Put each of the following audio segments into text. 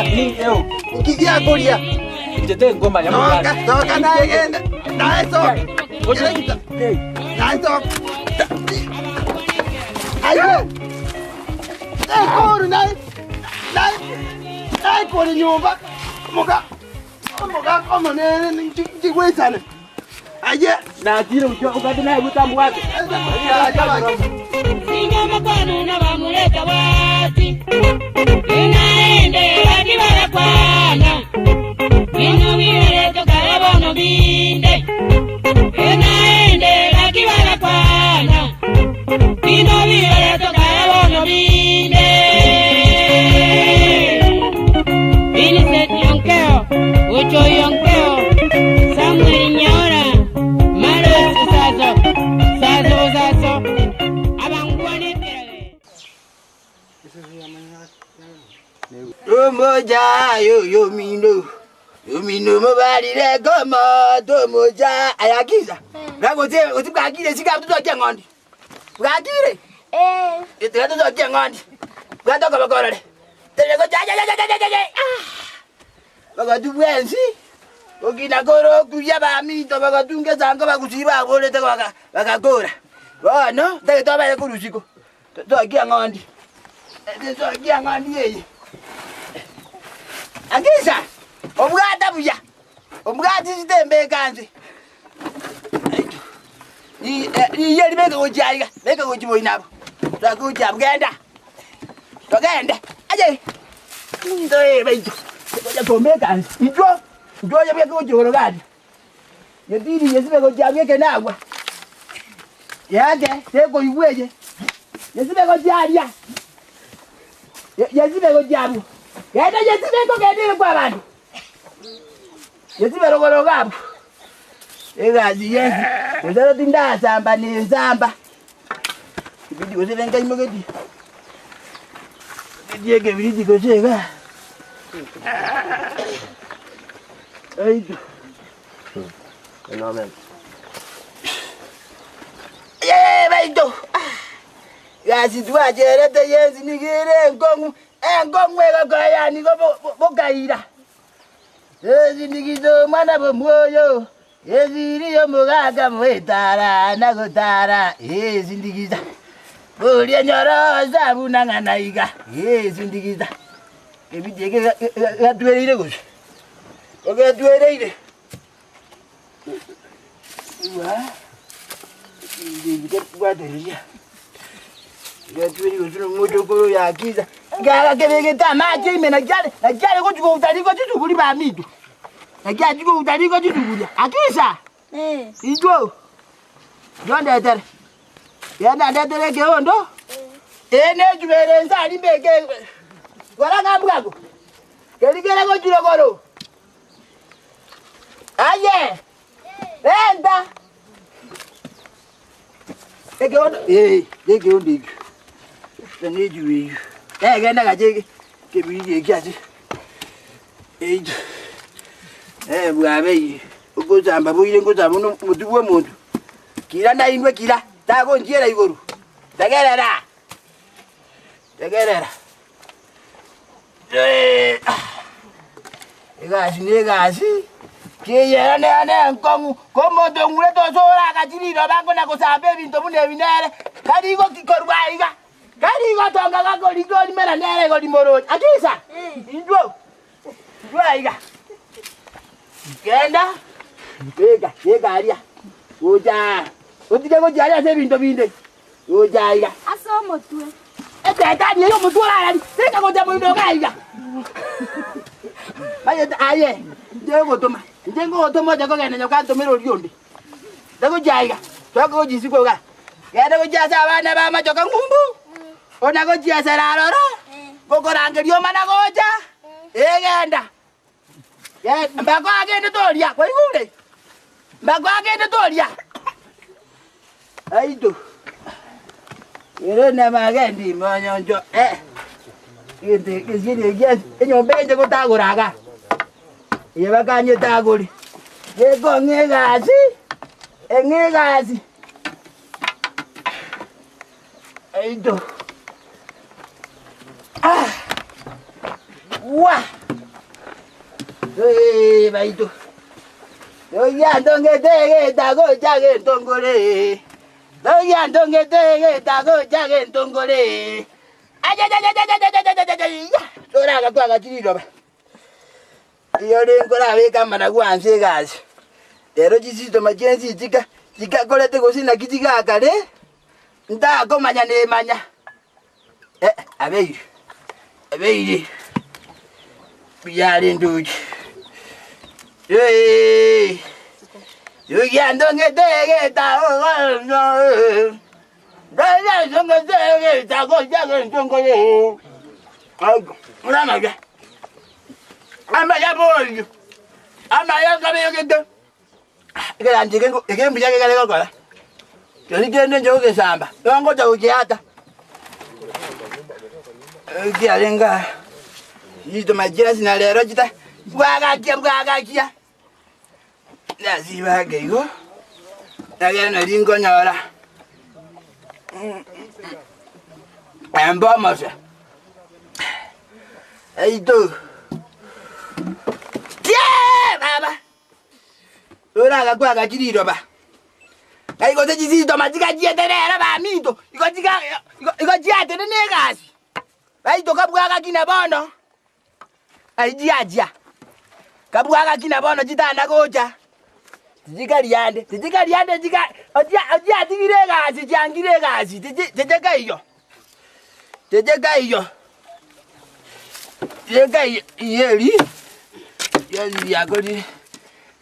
kulia. Ni leo. Ingia kulia. Nitetee ngoma ya mwana. Toka naye genda. Daiso. Daiso. Ayo. Koro naye. Naye koro nyumba. Moga kama nene njikwesana. Aje. Na kile ukati naye utambu wake. Singa makono na bamuleta wati. Inaende akibara kwana. Ino bire tokara bono binde. Inaende akibara kwana. Ino bire tokara bono binde. Vincent Yonkeo, Ucho Yonkeo, Samuel Nyora, Maro Sazo, Abangwane Tere. Moja yo mino mabalire kama to moja ayakiza. Ngakote utibakire sika mtoto kengondi. Bwakire? Ite mtoto kengondi. Bwatoka bakorore. Teleko jaja. Bagatu bwensi. Ogina koro kuya ba mito bagatunge zanga bakusiba bole te bagakora. Bano te to ba kurusiko. To kengondi. To kengondi yeye. Akisa, obugata buya. Obugati sitembe kanzi. Yeli beka gojayiga, beka gojiboinabo. Takuja bugenda. Togenda. Aje. Ndoe baitu. Koja tombe kanzi. Ijo ya beka gojoro gadi. Yediri yesibe gojabye kenagwa. Yaje, seko iweje. Yesibe gojaria. Yesibe gojabu. Yenda yesibe ngogedile kwa bantu. Yesibe rogorogabu. Egazi ye. Ndero tinda samba ni nzamba. Ibidi goselenga imogedi. Ndiye bidi gosega. Aido. Enorme. Baido. Gazi tuaje rete yezi nigire ngongu. Ngomwega kaya ni bogaira. Ezi nigizo mwana bomoyo. Ezi riyo mugaga mwetara nagotara. Ezi ndigiza. Buri nyoroza bunangana iga. Ezi ndigiza. Ebidege gatwerire gusa. Ogatwerire. Wa. Ndigize kwaderiya. Gatwerire gusa mutoko yakiza. Gaga kebege tamaje imena jale ko utariko tutubuli ba mitu. Najali ko utariko tutubuli. Akisa? Ijo. Jonda tere. Yana ndatere ke ondo? Ene jubere nzali mbeke. Wala ngambuko. Keligera ko jirogoro. Aye. Enda. Ege ondo. Ege ondo. Tane juwe. Genda gaje kebiri kiasi. Bwabe ukuzamba buyire nguzamba no mutuwe muntu. Kila na indwe kila tago njera igoru. Tegerera. Egasi. Kiyera ne nkongu komo dongure to sora kajiri no bango na kusabe bintu mune binere. Karigo kikorwaiga. Karigo tonga gakori mera nere gori moro. Akisa? Indwo. Ndwaiga. Genda. Yega aria. Oja. Otike go jaria se bintu binde. Oja iga. Aso motue. Tata ni yo mutura ali. Seka go jabo ndo kaiga. Aye. Njengo toma jago gene nyoka tomero lionde. Dago jaiga. Dago jisiko ga. Genda go jasa abana ba majoka ngumbu. Ona go jasa raroro. Gogo rangerio mana goja. Egenda. Mbako agende toria kwa igure. Mbako agende toria. Aido. Ere na magendi manyonjo. Inde kizini gyan. Enyo benje go taguraga. Yeba kanye taguri. Yego ngegasi. Engegasi. Aido. Wah. Baito. Ya ndongete tago jage tongole. Ya ndongete tago jage tongole. Aja. Tora ka kwa chiro ba. Yo le ngora we ka mana ku anse gazi. Tero jisito majenzi tika kolete kosina kitika kale. Nda ko manya ne manya. Abeyi. Biyale nduji. You can't get it. Nasi bagai go, lagi nak ringko nyala. Ambil masa. Itu. Tiap apa? Orang agak ciri doba. Kau kau ciri doba jika dia terera bami itu. Kau dia terera negas. Itu kau agak kina bono. Dia. Kau agak kina bono cita nak goja. Jika liande jika odia tigirega jangirega tejeka iyo yeli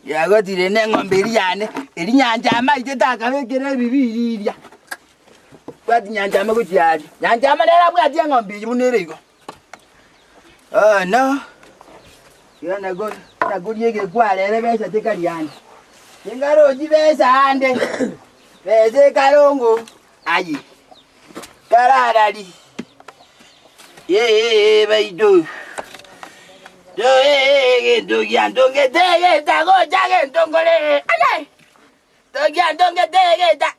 yagoti rene ngomberi yane eri nyanja maite takabekere bibiriria kwati nyanja makutyali nyanja malera bwati ngombe munere iko oh no yana go yege kwalere besa tekaliande Ingaro jibesa ande. Bese karongo. Ayi. Kararari. Ye baido. Do yandonge tege tago jage tongole. Ayi. Do yandonge tege ta.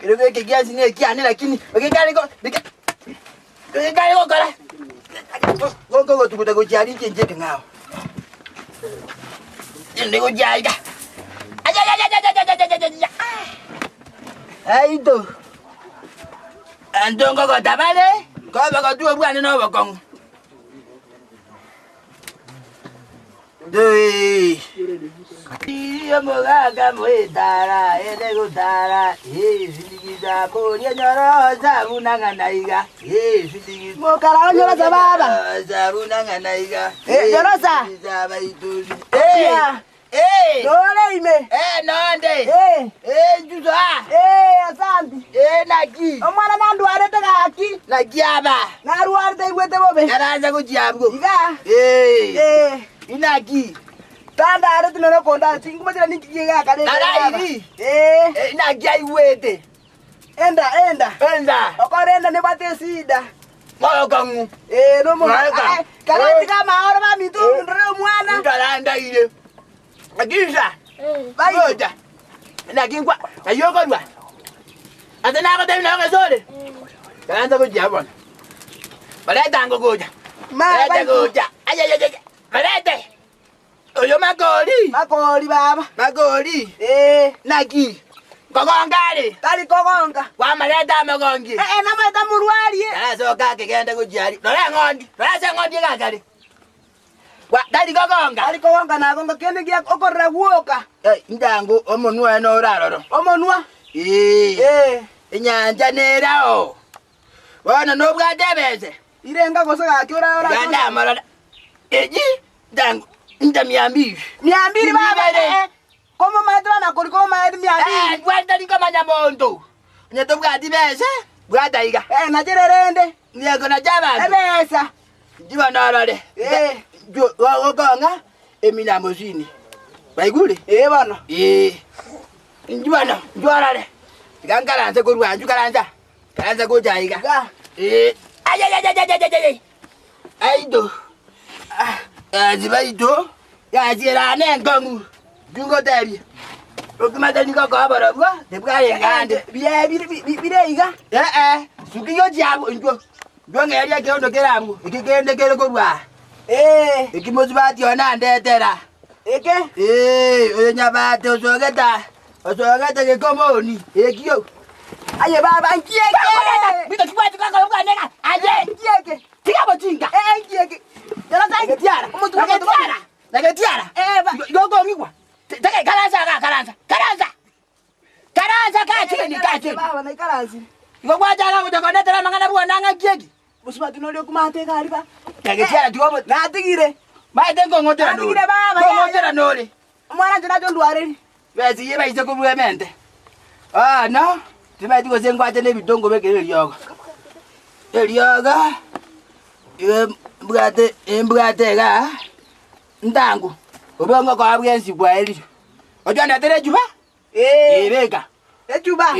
Creo que ya sin kiane lakini. Okekale ko. Okekale ko kala. Go tukuta jari chenje ngao. Ini ko jaga. Itu. Andong kau tabale. Kau bakal tua bukan no bakong. Doi. Iya moga kamu itara, ede utara. Sini sabu dia nyoro sabu nangan naiga. Sini. Mau kalau nyoro sababa. Sabu nangan naiga. Nyoro sa. Sabu itu. Dole ime. Nonde. Juza. Asante. Naki. Omwana nandu arete kaki. Naki aba. Naru arete igwete bobe. Karaza kujiabgo. Iga. Inaki. Tanda arete nono konda singuma jira nikiga kale. Nara iri. Naki aiwete. Enda. Okorenda ne bate sida. Mau kamu. No mo. Karati kama ora mami tu ndro mwana. Ndaranda ile. Agisa. Bayoja. Nakingwa. Ayoko ndwa. Atana ko tayo na kasole. Kalanta ko jabon. Baleta ngo goja. Baleta goja. Ay. Baleta. Oyo makoli baba. Makoli. Naki. Kokongale. Kali kokonga. Wa maleta makongi. Na maleta murwali. Sasa kake kenda kujali. Lola ngondi. Lola se ngondi kakali. Wa dali kokonga na konga kende kia okorra guoka. Ndangu omonwa no raroro. Omonwa? Nyanja nerao. Wana no bwadebeze. Irenga kosoka kyora ora. Ganda marada. Ndangu ndamiambi. Miambiri baba. Como maitra na kuriko maitra miambi. Gwanda ni kama nyamondo. Nyeto bwadibeze. Bwada iga. Na jererende. Niago na jaba. Ebesa. Jiba narare. Wogonga emina mozini. Baigule? Bana. Njibana, njwarare. Gangala nze kurwa njukalanja. Kanza kujaiga. Ay. Aido. Zibaito. Ya jira ne ngongu. Jungo tabi. Okimata niko ko abarabwa. Debwa yengande. Bideiga. Sukiyo jabu njo. Jonge ya keondo keramu. Ikigende kere kurwa. Ikimozi bati ona ndetera. Oyo nyabate osogeta. Osogeta ke komoni. Ekio. Aye baba nkieke. Bito kibwati kaka ukaneka. Aje Nkieke. Tika botinga. Nkieke. Jala sai. Tiara. Tiara. Gogo ngikwa. Take karanza. Karanza kachini. Baba na karanzi. Ngokwa jala utakondetera mangana buona ngakieki. Busuma tunole kumate kaliba. Tiara tikobo. Natigire. Maite ngongotera nole. Natigire baba. Ngongotera nole. Mwana jana ndware. Besi yeba ise kubuemente. No. Timaiti ko sengwa tene bitongo bekele lyoga. Elyoga. Iwe mbwate ga. Ndangu. Obongo kwa bwensi kwa eli. Ojo na tere juba? Beka. Ejuba.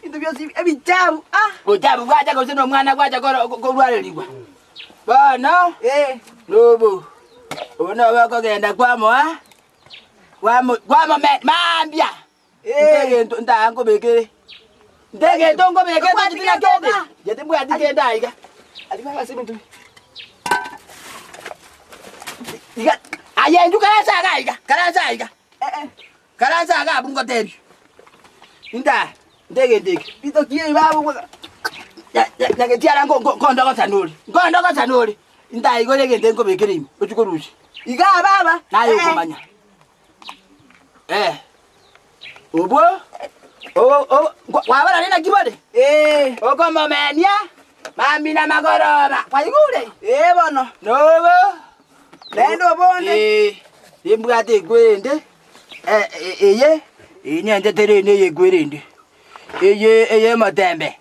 Into byosi ebijabu. Ojabu kwacha ko seno mwana kwacha ko lwale ligwa. Bana. Lobo. Ona bako genda kwamo Kwamo mambia. Ndege ndango bekele. Ndege ndongo bekele tina kende. Jete mbwa dikenda iga. Alibaba sebentu. Iga. Aye ndu karanza iga. Karanza ga bungo teri. Ndege. Bito kie baba. Nage tiara ngondo sanoli. Nda igo lege ndengo bekele. Ochukorushi. Iga baba. Nayo kumanya. Obo. Wabara nina kibode? Oko momenia. Mami na magoroba. Kwa igule? Bono. Nobo. Lendo bonde. Imbwate gwende. Eye. Inyende terene ye gwende. Eye matembe.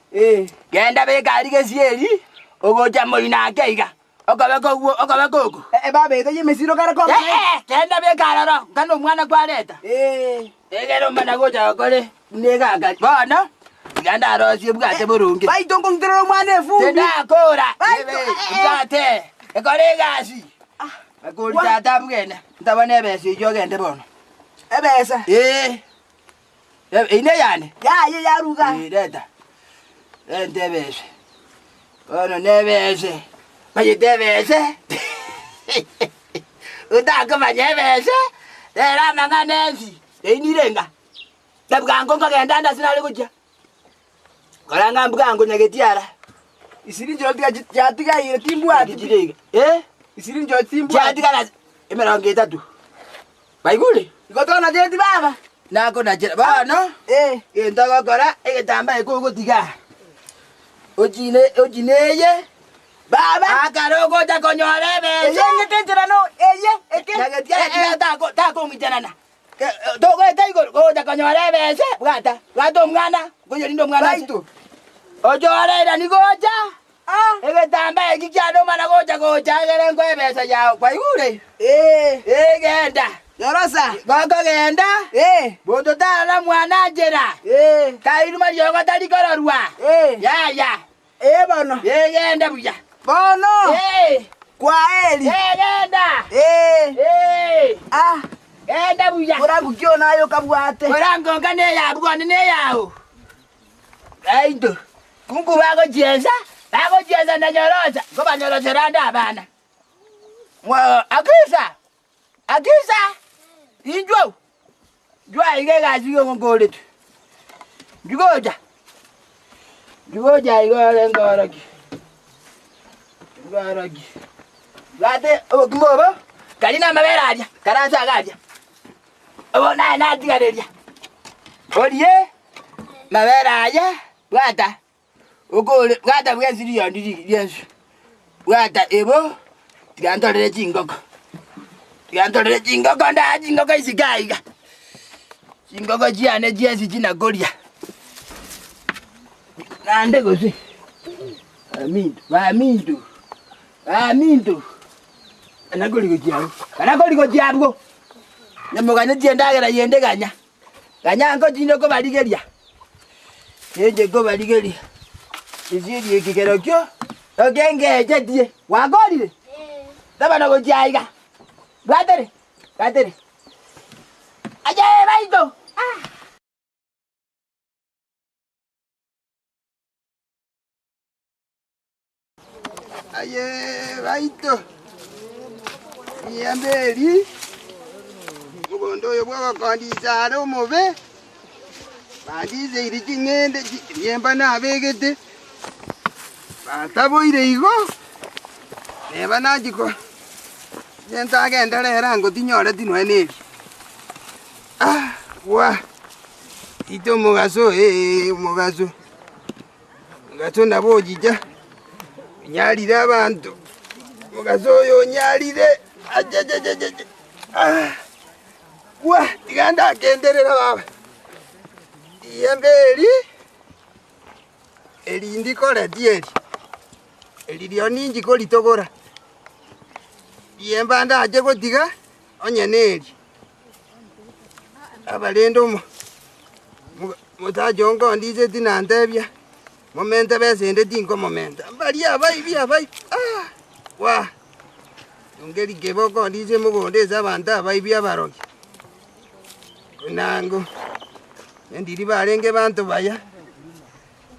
Genda be kali kesieri. Ogoja moina keiga. Okabeko. Baba ito yemesiro kara kwa. Genda be kalaro. Kano mwana kwaleta. Egero mana goja kole. Nega ga. Bona. Ganda rosi bwate burungi. Bai tongo ngero mwana efu. Tenda kora. Bwate. Ekole gasi. Akori tata bugenda. Ndabone bese jogende bono. Ebesa. Ine yani. Ya ruga. Deta. Ndebese. Bono nebese. Maye debese. Udaka manyebese. Era manganezi. Inirenga. Dabwango ngagenda ndasinale kujja. Kalanga mbwango nyagetiara. Isiri njolo tiga ile timbu ati. Kijirega. Isiri njolo timbu ati. Jatika emeronge tatu. Baigule. Igotona jeti baba. Nako na jera bana. Ndaka kora egetamba eko tiga. Ojineye. Baba. Akarogo takonyore bese. Ngetentera no. Eke. Nyagetiara tako ngijanana. Togo etaigo go takonyore bese. Bwata. Bwato mwana. Goyo lindo mwana. Baito. Ojore ira ni goja. Egetamba ekikyano mana goja gerengo ebesa yawo. Baigule. Genda. Yorosa. Gogo genda. Bodo tala mwana jera. Kairuma yogo tali kororwa. Ya. Bono. Genda buya. Bono. Kwaeli. Genda. Genda buya. Orangu kyo nayo kabwate. Orango ngane ya bugone ne yawo. Aido. Kungu bago jeza. Bago jeza na nyorosa. Goba nyorosa randa abana. Akisa. Injo. Jwa igega zigo ngole tu. Jugoja igole ngorogi. Gade ogmobo. Kalina mabera adia. Karanza gadia. Obo na digareria. Olie. Mabera adia. Bwata. Ogole bwata bwenziri yondiri yensu. Bwata ebo. Tigantolere chingoko. Nda chingoko isigaiga. Chingoko chiane chiesi chinagoria. Nande gosi. Amindu. Anagoli gojiabu. Nyamugane tiendagera yende ganya. Ganya ngo tino ko baligeria. Yeje go baligeria. Iziri ekigero kyo. Ogenge jedie. Wagolire. Dabana gojiaiga. Gatere. Aje baito. Aye baito. Yambeli. Mugondo yo bwa kandisa ro move. Bandize iri kingende yemba na begete. Batabo ire igo. Neba najiko. Yenta gendere rango tinyore tinweneri. Wa. Ito mugaso mugaso. Mugaso nabojija. Nyalire abantu. Mugaso yo nyalire. Wa, iganda genderera baba. Yembeli. Eli ndikora dieri. Eli lioninji ko litogora. Yemba ndaje gotiga onyeneri. Abalendo mo. Mutajongo ndize tinandebya. Momenta besende tinko momenta. Bali abai. Wa. Ngeli geboko ndize mugonde zabanta abai abaroki. Kunango. Ndiri barenge bantu baya.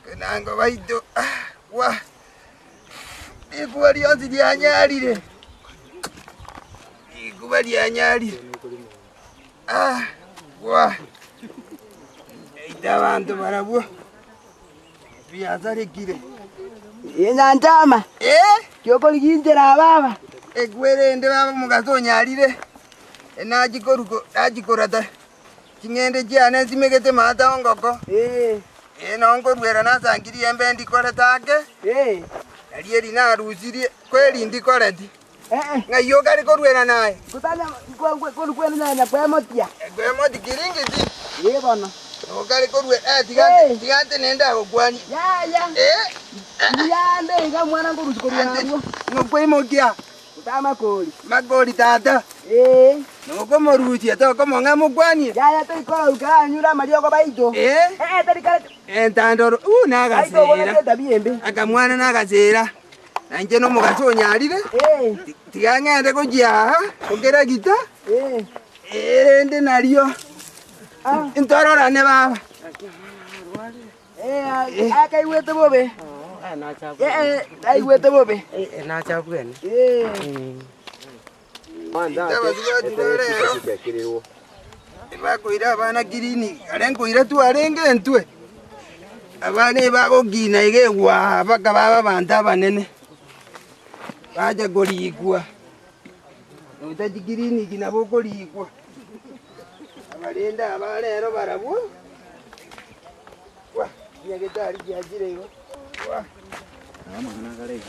Kunango baito. Wa. Ikuwali onzi dianyalire. Ikuwali anyalire. Wa. Ita bantu barabwo. Biazare kire. Yenyantama. Kyoko liginjera baba. Egwerende baba mugaso nyalire. Enajikoruko, ajikorata. Kingende jana zimegete mata ngoko. Nongo rwera nasangiri yembe ndikore take. Alieri na ruzirie kweli ndikore ndi. Ngayo gari korwera naye. Kutanya kwenu na kwemotia. Kwemoti kiringiti. Bana. Ogari korwe tigante nenda ogwani. Ya. Yande nga mwana nguruzi korwaro. Ngokwemokia. Utama koli. Magoli tata. Noko moruti ata ko monga mugwani. Ya to iko ukanyura mario ko baito. Tari kale. Entandoro nagasera. Akamwana nagasera. Nanje no mugaso nyalire. Tigangende ko jaha. Ogera gita. Ende nario. Intorora ne baba. Akaiwete bobe. Aiwete bobe. Na chapweni. Bakoira abana girini arenkoira tu arenge ntwe abane bagogina igegwa bakababa banta banene baje gorigwa utaji girini ginabo gorigwa abarenda abarero barabwo wa nyagetari yajireyo wa amana gare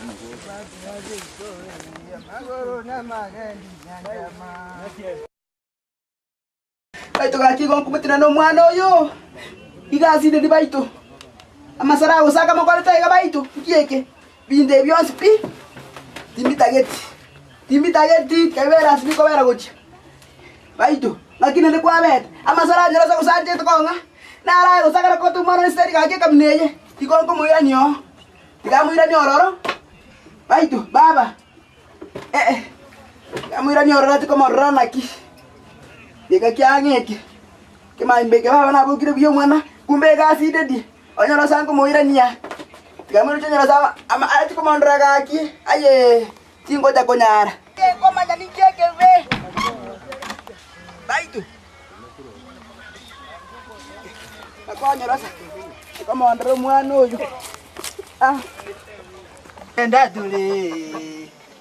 magoro na magandi nyandama Baito gaki gonkumetina no mwana oyo. Igazinde dibaito. Amasara usaka mokoleta iga baito. Kieke. Binde byonsi pi. Timbi tageti kebera sibiko bera gochi. Baito. Lakini ne kwa bet. Amasara nyoro sa usanje to konga. Nara usaka ko tu maro steri gake kamneje. Igonko moira nyo. Tiga moira nyo roro. Baito baba. Kamwira nyo roro tiko mororo naki. Deka kyangeke kemaimbe ke baba na bukire byo mwana kumbe ga sidedi onyoro sanko moira nya gamuru nyoro sawa ama ati ko mondra ga ki aye tingo ta konyara ke ko manya ni keke we baitu ako nyoro sa ko mondra mwana oyu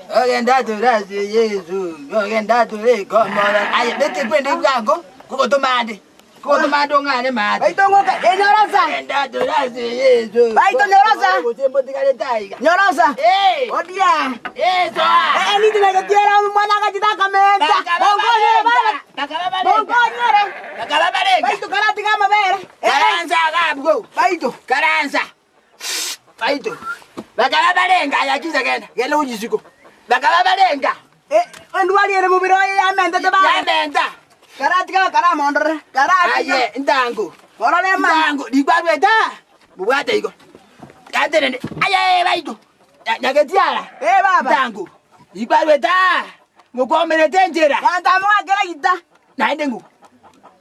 Ogenda turazi Yesu, ogenda tule komora. Aye bete kwende bwango, kukotomande. Kukotomande ngane mate. baito ngoka nyorosa Ogenda turazi Yesu. baito nyorosa Kutembo tikale taiga. nyorosa odia So. ni tena getiera mwana akajitaka meza bongonye baba bongonye Bakababare. baito karati kama bere Karanza gabgo. baito Karanza. Baito. Bakababarenga yakiza genda. Gele ujisiko. Bakababarenga. ndwali ere mubiro ya menda te baba Yamenda. karati kama kara mondre karati Aye ndango. orale ma Ndango digwabeta. Mubwate iko. Katerene. Aye baito. Nyagetiara. baba Ndango. Digwabeta. Mukomere tenjera. yanta mo agera gita Naende ngu.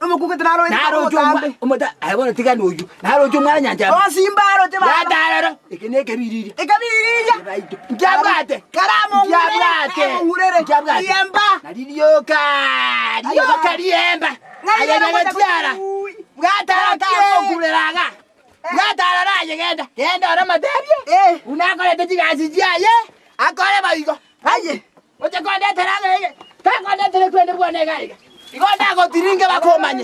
umukuke naro Naro jomwa. Umota ayibona tika noju. Naro jomwa nyanja. o simbaro te baba Yadararo. Ikineke biriri. Ikabiriria. Baito. Ngiabwate. Karamo Ngiabwate. Ngiabwate. Liemba. Nalilioka. Lioka liemba. Ayagatiara. Bwatara takuleraga. Bwatara rayegenda. Genda ora matebye. Unakole tejigazi jaye. Akole bayigo. Aye. Oje konde teranga. Kakonde tere kwende bwane gaiga. Igonda go tiringe bakomanye.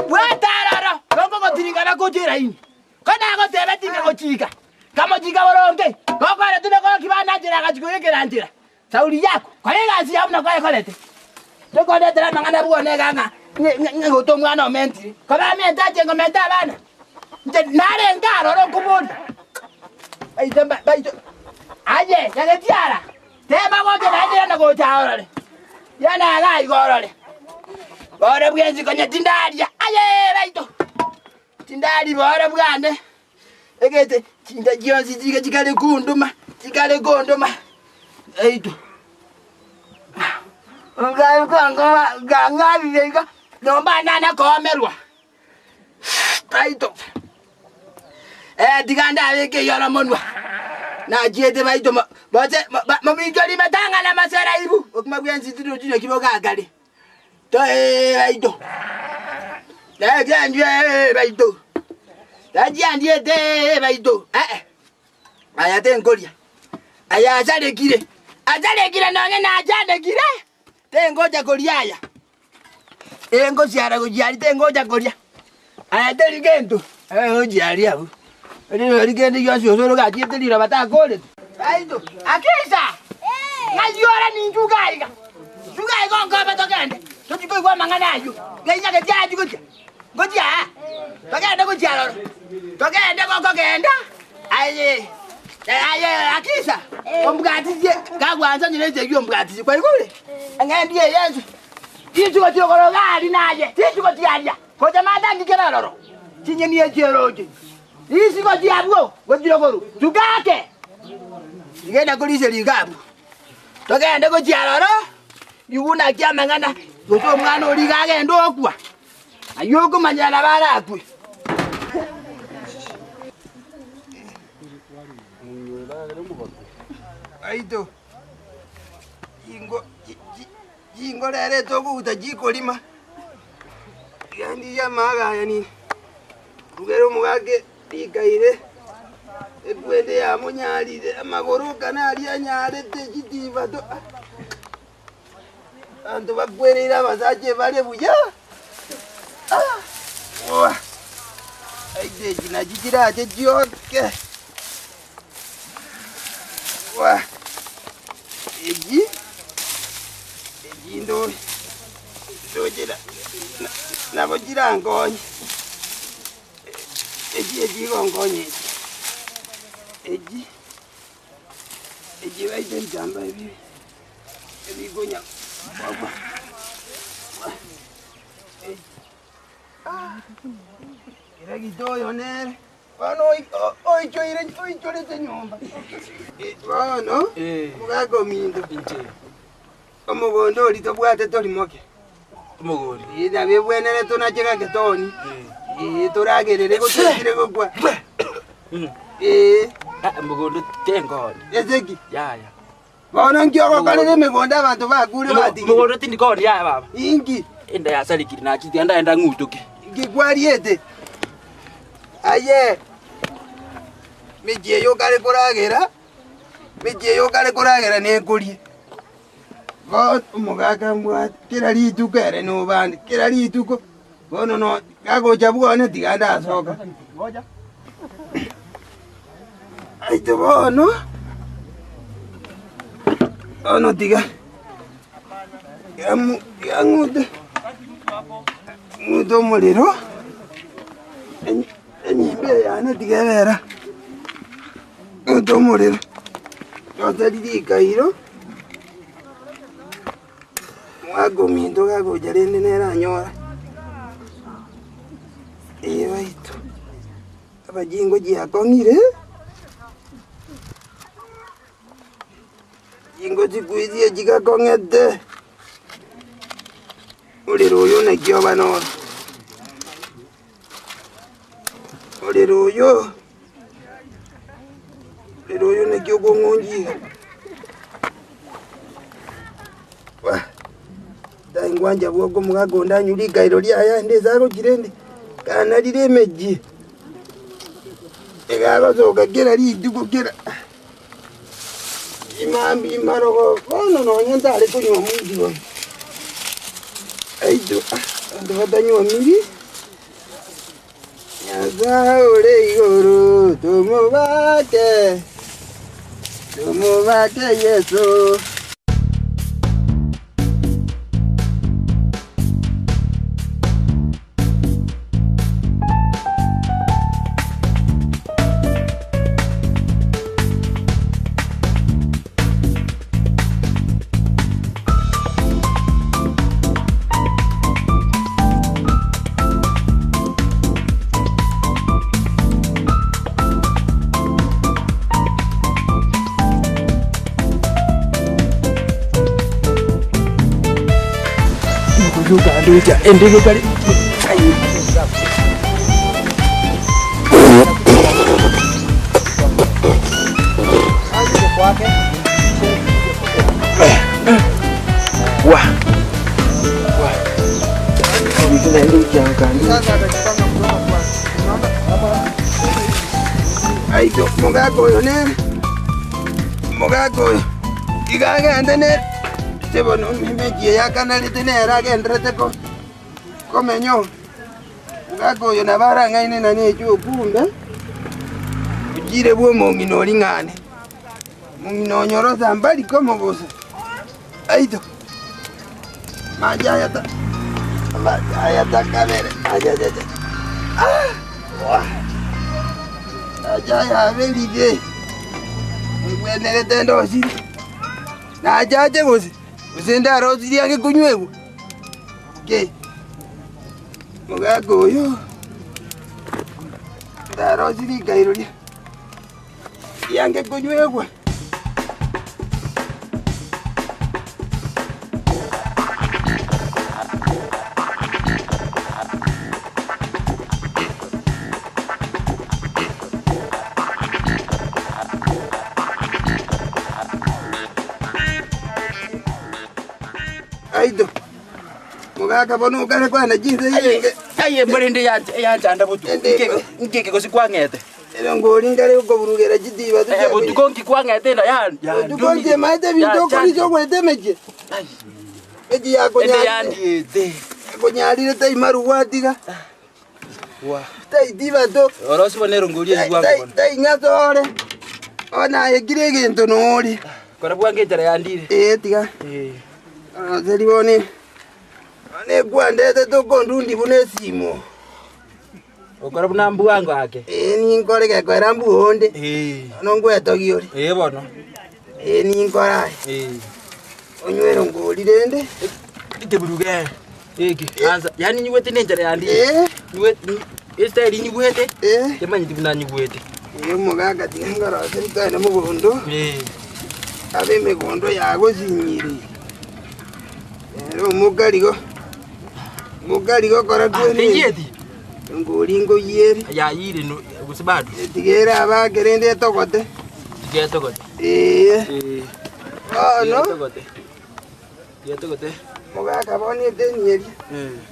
Bwatara ro. Go tiringa bakotera ini. Kana go tebe tinga go chika. Kama chika boronge. Kokole tune ko kibana jira gachikuyekera njira. Sauli yako. Kwale gazi hamna kwaye kolete. Tokonde tera mangana bwane ganga. Ngoto mwana omenti. Kaba menta jengo menta bana. Nare ngaro ro kubuli. Baito. Aye, yagetiara. Tema gote najira na go chaorale. Yana ga igorale. Bora bwenzi konya tindaria. Aye, baito. Tindari bora bwane. Egete tinda jionzi jiga jikale kunduma. Jikale kunduma. Baito. Ngai kwanga ganga biga. Nomba nana komerwa. Baito. Diganda weke yora monwa. Na jiete baito bote mamijoli matanga na masera ibu. Okumabwenzi tudo tudo kiboga gale. To baito. Dajandie baito. Dajandie de baito. Aya tengolia. Aya azale kile. Azale kile nonge na azale kile. Tengoja goliaya. Engo siara gojari tengoja golia. Aya teligento. Ojari abu. Rigende yonsi osoro ga tiete lira batakole. Baito. Akisa. Ngayora ninjuga iga. Juga iga ngaba tokende. Totiko igwa mangana ayo. Ngainya ke jaji goja. Goja. Tokende goja loro. Tokende kokogenda. Aye. Aye akisa. Ombugati je gagwanza nyeleze yo ombugati kwa ikole. Ngandi yesu. Titu ko tiro gali naje. Titu ko tiaria. Ko jamada ngikera loro. Tinye ni ejeroje. Isi ko diabwo, godiro goru. Tugake. Igenda kulise ligabu. Togende ko diaroro. Yuna kya mangana. Goto mwana oligage ndokwa. Ayoko manyana barakwe. Aito. Jingo lere toku utajikolima. Yani ya maga yani. Rugero mugage ikaire ekwende ya munyalire amagoro kana ali anyarete kitiba to antu bakwerera basaje bale buya aide jina jikira je joke wa eji ndo jira na bojira ngonyi eji gongonye eji baite njamba ebigonya baba era gitoyo nere bano oichoire tenyomba bano mugago mindo nje omugondo olito bwate tolimoke omugori ida bebwenere tunacheka ketoni toragerere gutire gukwa mugondo tengoni ezeki ya bona ngiyoko kalele megonda abantu bakule bati mugondo tindikoni ya baba ingi enda yasalikiri na kiti enda ngutuke ngigwariete aye mejeyo kale koragera nenkulie God mugaga mbwa kila lituko ere no bandi kila lituko bono no gagocha bwone tiganda asoka ngoja aito bono ono tiga yamude mudo muliro enyimbe yana tigera mudo muliro yotali kairo mwago mindo gago jarende nera nyora baito abajingo jiakongire jingo jikuizie jikakongete uliruyo nekioba noro uliruyo Lero yo ne kyo ngonji. Wa. Dai ngwanja bwo mugagonda nyuli gairo lya ya ndeza ko kirende. Kana liremeji. Egalo zo gagera li dugogera. Imambi marogo kono no nyanda ale kunywa mwidi wo. Aido ando badanywa miri. Nyaza ole igoro tumubake Yesu. Luka endiko kali aido mogago yo ne mogago igaga ndene Tebono meji ya kanali tenera gendrete ko menyo ngako yo nabara ngaine nani ejo kumbe ujire bwo mongino lingane mongino nyoro zambali komo gosa aido majaya ta kamera ajaja wa ajaya velide ngwenere tendo si na ajaje gosi Usenda rozi yange kunywewa. Ke. Mugago yo. Da rozi ni gairo yange kunywewa. Aido. Mugaga bono kale kwa na jinze yenge. Aye murinde ya janda butu. Ngeke ko sikwangete. Ero ngori ndale ko burugera jidiba tu. Butu konki kwangete na ya. Butu konki maite binto ko lizo kwete meje. Eji yako nya. Yandi te. Ko nyali te imaru wadiga. Wa. Tai diva to. Orosi bonero ngori ezwangu. Tai ngatore. Ona egirege ntonori. Kora bwangetera yandire. Tiga. Zeri bone. Ane gwandete to kondundi bune simo. Okora buna mbu wangu ake. Ni nkore ke kwera mbu honde. Nongwe togiori. Bono. Ni nkora. Onywero ngoli rende. Iteburuge. Anza. Yani nyuwete nenjara yandi. Nyuwete. Esteri nyuwete. Temanyi tibuna nyuwete. Mugaga tingara serika na mugondo. Abe megondo yago zinyiri. Ero mugaligo kora twene. Ngiyeti. Ngolingo yeri. Ya yiri no gusibadu. Tigera abagerende tokote. Tige tokote. No. Tokote. Mugaga bone denyeri.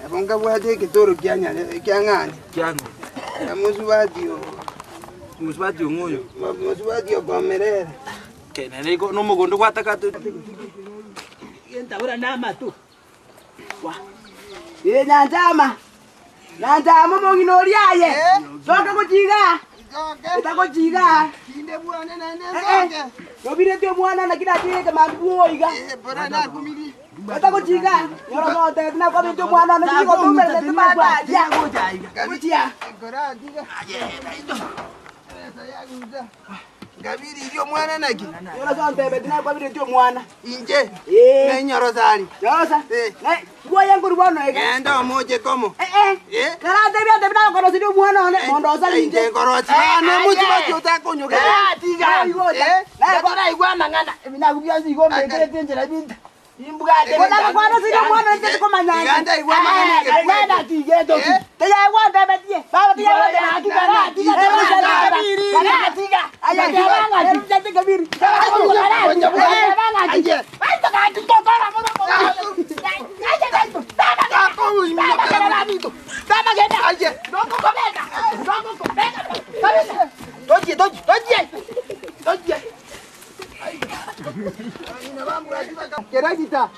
Abonga bwate kitoro kyangani. Kyango. Amusubadio. Musibadu ngoyo. Musubadio gomerere. Kenene ko no mugondo kwatakatu. Tabura nama tu. Wa. Nantama. Nantama mongino liaye. Soka kujiga. Eta kujiga. Kinde bwana nene. Nobire tio mwana na kila kile kama buoiga. Bora na kumili. Eta kujiga. Yoro no te na kwa tio mwana na kiko tumbe na tumba. Ya kujiga. Kutia. Gora diga. Naido. Esa ya guza. Gabiri ndio mwana naki. Yoro so ntebe tina kwa bire tio mwana. Inje. Na nyoro sali. Nyoro sa. Nguo yangu rubono ega. Enda moje komo. Kara tebi ate bina kono sidio mwana ne mondo sali inje. Inje korochi. Na muti bacho takonyo. Tiga. Na kora igwa mangana. Bina kubia sigo mekere tenjera binta. Imbuga ate. Kona kwa sidio mwana nje ko manyanya. Ganda igwa mangana. Ganda tige to. Ella wanda betie. Baba pia wanda tiga. Aya banga tiga kabiri. Kerakita.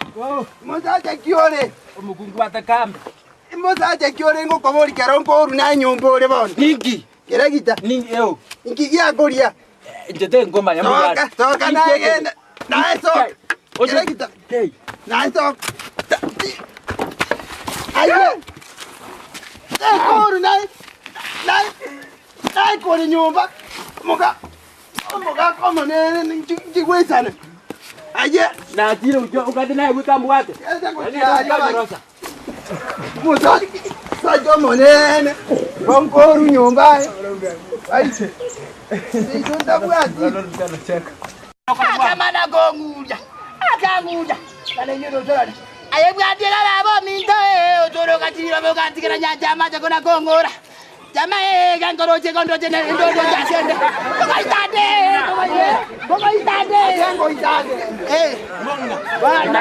Mozaje kiore. Omukungu atakambe. Mozaje kiore ngo kobori karongo uru na nyumba ore bona. Niki. Kerakita. Ningi eo. Niki ya goria. Njete ngoma ya mugati. Toka na genda. Naeso. Kerakita. Hey. Naeso. Aye. Uru na. Na kore nyumba. Moga kama ne njigwesana. Aye. Na tiro ukati naye gutambu wate. Musa sajo monene. Bonkoru nyumba. Ai. Ndio bwati. Kama na gonguja. Akanguja. Kana nyodo tona. Aye bwati la babo minto otoro katiro bogati kana nyama cha kona gongora. Jamae gangoroje gondoje ne ndodo jasende. Bogo itade. Eh. Bwana.